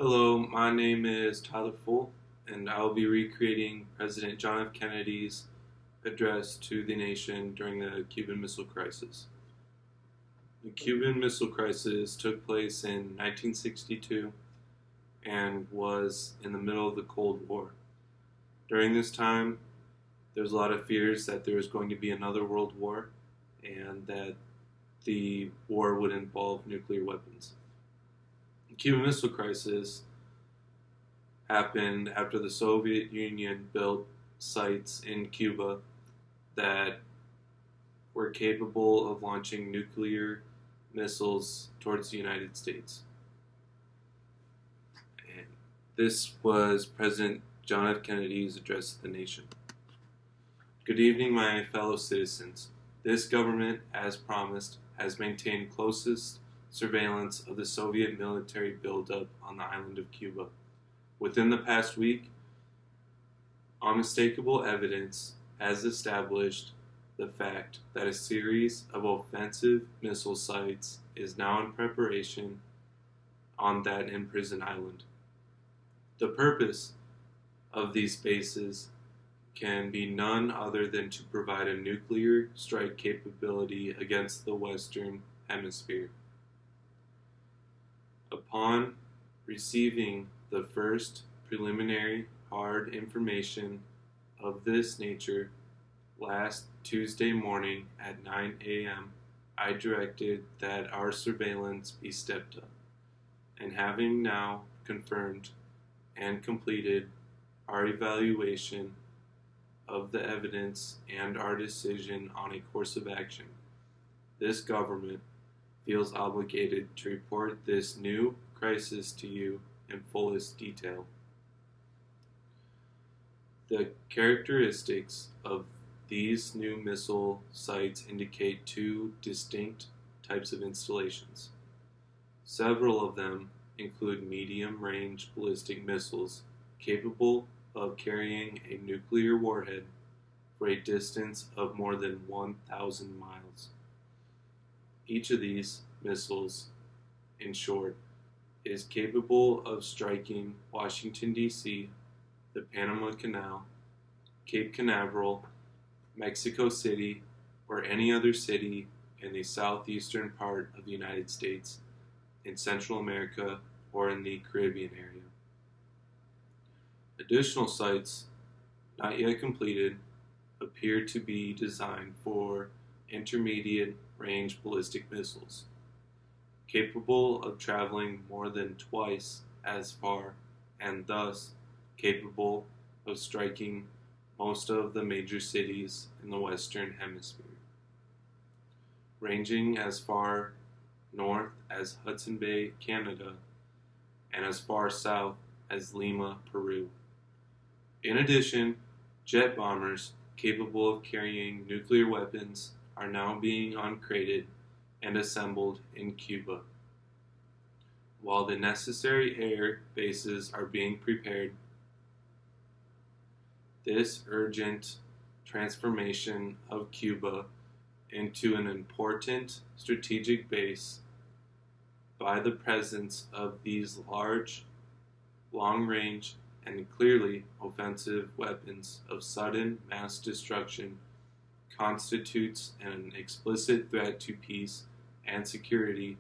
Hello, my name is Tyler Full, and I will be recreating President John F. Kennedy's address to the nation during the Cuban Missile Crisis. The Cuban Missile Crisis took place in 1962 and was in the middle of the Cold War. During this time, there was a lot of fears that there was going to be another world war and that the war would involve nuclear weapons. The Cuban Missile Crisis happened after the Soviet Union built sites in Cuba that were capable of launching nuclear missiles towards the United States. And this was President John F. Kennedy's address to the nation. Good evening, my fellow citizens. This government, as promised, has maintained closest surveillance of the Soviet military buildup on the island of Cuba. Within the past week, unmistakable evidence has established the fact that a series of offensive missile sites is now in preparation on that imprisoned island. The purpose of these bases can be none other than to provide a nuclear strike capability against the Western Hemisphere. Upon receiving the first preliminary hard information of this nature last Tuesday morning at 9 a.m., I directed that our surveillance be stepped up, and having now confirmed and completed our evaluation of the evidence and our decision on a course of action, this government feels obligated to report this new crisis to you in fullest detail. The characteristics of these new missile sites indicate two distinct types of installations. Several of them include medium-range ballistic missiles capable of carrying a nuclear warhead for a distance of more than 1,000 miles. Each of these missiles, in short, is capable of striking Washington, D.C., the Panama Canal, Cape Canaveral, Mexico City, or any other city in the southeastern part of the United States, in Central America, or in the Caribbean area. Additional sites, not yet completed, appear to be designed for intermediate range ballistic missiles, capable of traveling more than twice as far and thus capable of striking most of the major cities in the Western Hemisphere, ranging as far north as Hudson Bay, Canada, and as far south as Lima, Peru. In addition, jet bombers capable of carrying nuclear weapons are now being uncrated and assembled in Cuba, while the necessary air bases are being prepared. This urgent transformation of Cuba into an important strategic base by the presence of these large, long-range, and clearly offensive weapons of sudden mass destruction constitutes an explicit threat to peace and security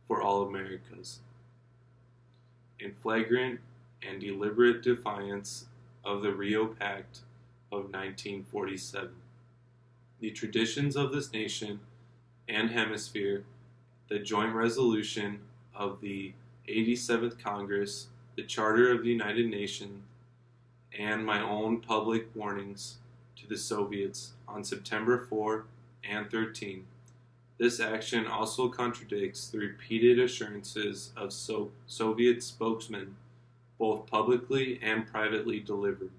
for all Americas. In flagrant and deliberate defiance of the Rio Pact of 1947, the traditions of this nation and hemisphere, the joint resolution of the 87th Congress, the Charter of the United Nations, and my own public warnings to the Soviets on September 4 and 13. This action also contradicts the repeated assurances of Soviet spokesmen, both publicly and privately delivered,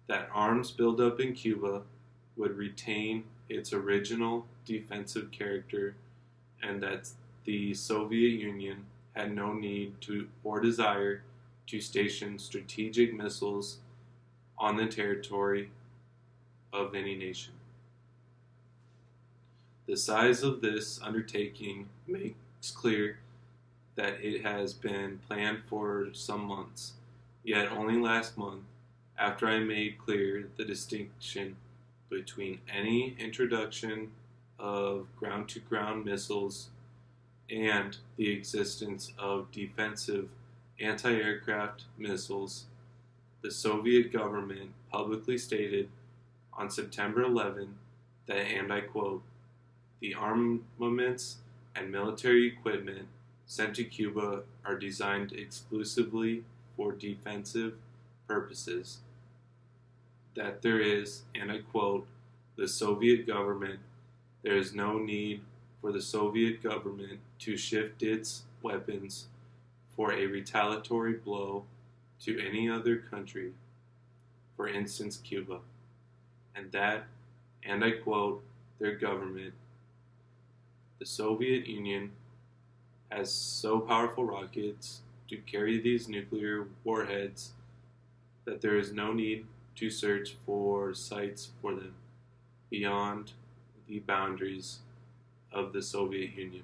that arms buildup in Cuba would retain its original defensive character and that the Soviet Union had no need to or desire to station strategic missiles on the territory of any nation. The size of this undertaking makes clear that it has been planned for some months. Yet only last month, after I made clear the distinction between any introduction of ground to ground missiles and the existence of defensive anti aircraft missiles, the Soviet government publicly stated on September 11 that, and I quote, the armaments and military equipment sent to Cuba are designed exclusively for defensive purposes. That there is, and I quote, the Soviet government, there is no need for the Soviet government to shift its weapons for a retaliatory blow to any other country, for instance Cuba. And that, and I quote, their government, the Soviet Union, has so powerful rockets to carry these nuclear warheads that there is no need to search for sites for them beyond the boundaries of the Soviet Union.